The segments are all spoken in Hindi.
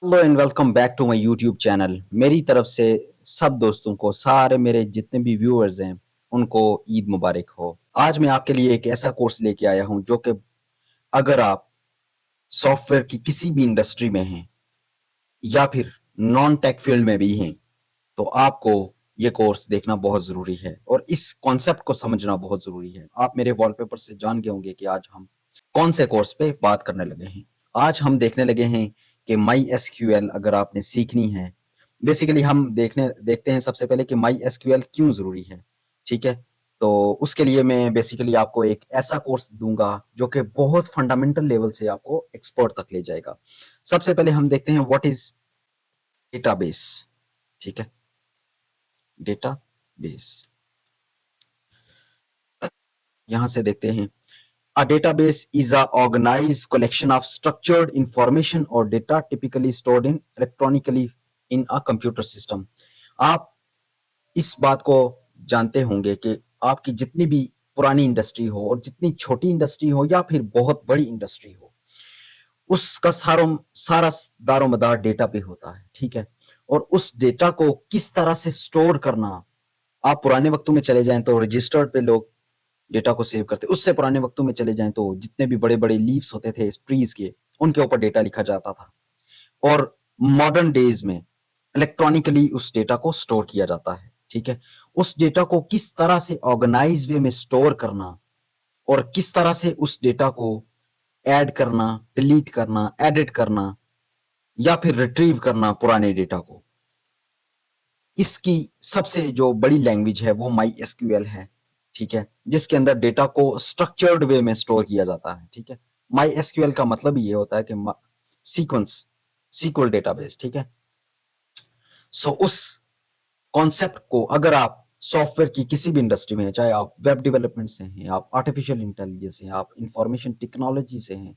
Hello and welcome back to my YouTube channel. मेरी तरफ से सब दोस्तों को, सारे मेरे जितने भी व्यूअर्स हैं, उनको ईद मुबारक हो। आज मैं आपके लिए एक ऐसा कोर्स लेके आया हूं जो कि अगर आप सॉफ्टवेयर की किसी भी इंडस्ट्री में हैं या फिर नॉन टेक फील्ड में भी हैं, तो आपको ये कोर्स देखना बहुत ज़रूरी है और इस कॉन्सेप्ट को समझना बहुत ज़रूरी है। आप मेरे वॉलपेपर से जान गए होंगे कि आज हम कौन से कोर्स पे बात करने लगे हैं। आज हम देखने लगे हैं कि माई एसक्यूएल अगर आपने सीखनी है। बेसिकली हम देखते हैं सबसे पहले कि माई एसक्यूएल क्यों ज़रूरी है। ठीक है, तो उसके लिए मैं बेसिकली आपको एक ऐसा कोर्स दूंगा जो कि बहुत फंडामेंटल लेवल से आपको एक्सपर्ट तक ले जाएगा। सबसे पहले हम देखते हैं व्हाट इज डेटाबेस। ठीक है, डेटाबेस यहां से देखते हैं। A database is a organized collection of structured information or data typically stored in electronically in a computer system. आप इस बात को जानते होंगे कि आपकी जितनी भी पुरानी इंडस्ट्री हो और जितनी छोटी इंडस्ट्री हो या फिर बहुत बड़ी इंडस्ट्री हो, उसका सारा दारोमदार डेटा पे होता है। ठीक है, और उस डेटा को किस तरह से स्टोर करना। आप पुराने वक्तों में चले जाएं तो रजिस्टर्ड पे लोग डेटा को सेव करते। उससे पुराने वक्तों में चले जाएं तो जितने भी बड़े बड़े लीव्स होते थे ट्रीज के, उनके ऊपर डेटा लिखा जाता था। और मॉडर्न डेज में इलेक्ट्रॉनिकली उस डेटा को स्टोर किया जाता है। ठीक है, उस डेटा को किस तरह से ऑर्गेनाइज वे में स्टोर करना और किस तरह से उस डेटा को ऐड करना, डिलीट करना, एडिट करना या फिर रिट्रीव करना पुराने डेटा को, इसकी सबसे जो बड़ी लैंग्वेज है वो माई एसक्यूएल है। ठीक है, जिसके अंदर डेटा को स्ट्रक्चर्ड वे में स्टोर किया जाता है। ठीक है, माई एसक्यूएल का मतलब ये होता है कि सीक्वेंस, सीक्वल डेटाबेस। ठीक है, सो उस कॉन्सेप्ट को अगर आप सॉफ्टवेयर की किसी भी इंडस्ट्री में हैं, चाहे आप वेब डेवलपमेंट से हैं, आप आर्टिफिशियल इंटेलिजेंस से हैं, आप इंफॉर्मेशन टेक्नोलॉजी से हैं,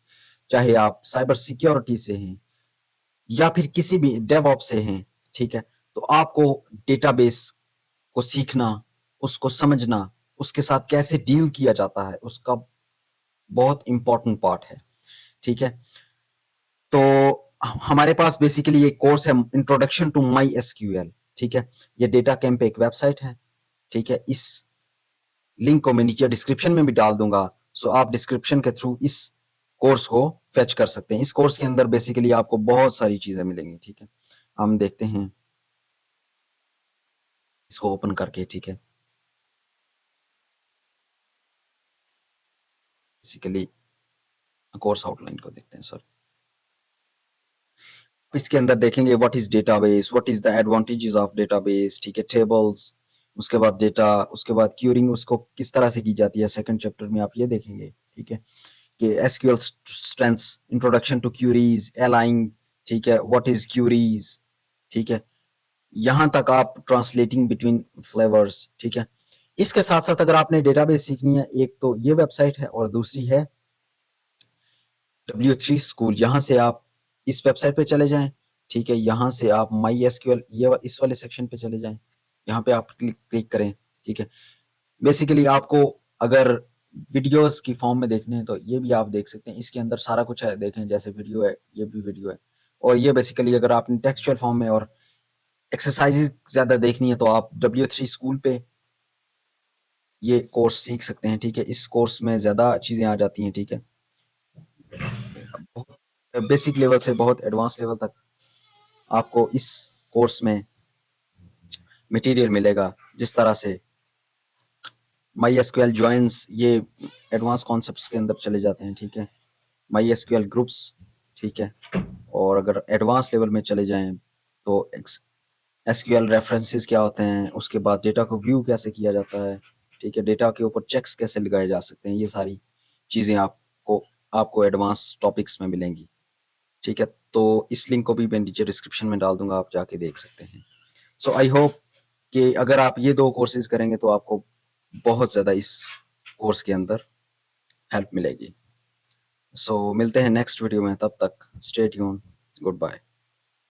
चाहे आप साइबर सिक्योरिटी से हैं या फिर किसी भी डेवऑप्स से हैं। ठीक है, तो आपको डेटाबेस को सीखना, उसको समझना, उसके साथ कैसे डील किया जाता है, उसका बहुत इंपॉर्टेंट पार्ट है। ठीक है, तो हमारे पास बेसिकली एक कोर्स है इंट्रोडक्शन टू माई एसक्यूएल। ठीक है, ये डेटा कैंप एक वेबसाइट है। ठीक है, इस लिंक को मैं नीचे डिस्क्रिप्शन में भी डाल दूंगा, सो आप डिस्क्रिप्शन के थ्रू इस कोर्स को फेच कर सकते हैं। इस कोर्स के अंदर बेसिकली आपको बहुत सारी चीजें मिलेंगी। ठीक है, हम देखते हैं इसको ओपन करके। ठीक है, बेसिकली कोर्स आउटलाइन को देखते हैं। सॉरी, इसके अंदर देखेंगे what is database, what is the advantages of database. ठीक है, टेबल्स, उसके बाद डेटा, उसके बाद क्यूरिंग उसको किस तरह से की जाती है, सेकंड चैप्टर में आप ये देखेंगे। ठीक है, कि SQL strengths, introduction to queries, aligning. ठीक है, व्हाट इज क्यूरीज। ठीक है, यहां तक आप ट्रांसलेटिंग बिटवीन फ्लेवर्स। ठीक है, इसके साथ साथ अगर आपने डेटाबेस सीखनी है, एक तो ये वेबसाइट है और दूसरी है W3 स्कूल। यहाँ से आप इस वेबसाइट पे चले जाएं। ठीक है, यहाँ से आप माई एसक्यूएल ये इस वाले सेक्शन पे चले जाएं, यहाँ पे आप क्लिक करें। ठीक है, बेसिकली आपको अगर वीडियोस की फॉर्म में देखने हैं तो ये भी आप देख सकते हैं। इसके अंदर सारा कुछ है, देखें जैसे वीडियो है, ये भी वीडियो है। और ये बेसिकली अगर आपने टेक्सचुअल फॉर्म में और एक्सरसाइजेज ज्यादा देखनी है तो आप W3 स्कूल पे ये कोर्स सीख सकते हैं। ठीक है, इस कोर्स में ज्यादा चीजें आ जाती हैं। ठीक है, बेसिक लेवल से बहुत एडवांस लेवल तक आपको इस कोर्स में मटेरियल मिलेगा। जिस तरह से माई एसक्यूएल जॉइंस, ये एडवांस कॉन्सेप्ट्स के अंदर चले जाते हैं। ठीक है, माई एसक्यूएल ग्रुप्स। ठीक है, और अगर एडवांस लेवल में चले जाएं तो एसक्यूएल रेफरेंसेस क्या होते हैं, उसके बाद डेटा को व्यू कैसे किया जाता है। ठीक है, डेटा के ऊपर चेक्स कैसे लगाए जा सकते हैं, ये सारी चीजें आपको आपको एडवांस टॉपिक्स में मिलेंगी। ठीक है, तो इस लिंक को भी मैं नीचे डिस्क्रिप्शन में डाल दूंगा, आप जाके देख सकते हैं। सो आई होप कि अगर आप ये दो कोर्सेज करेंगे तो आपको बहुत ज़्यादा इस कोर्स के अंदर हेल्प मिलेगी। सो मिलते हैं नेक्स्ट वीडियो में, तब तक स्टे ट्यून, गुड बाय।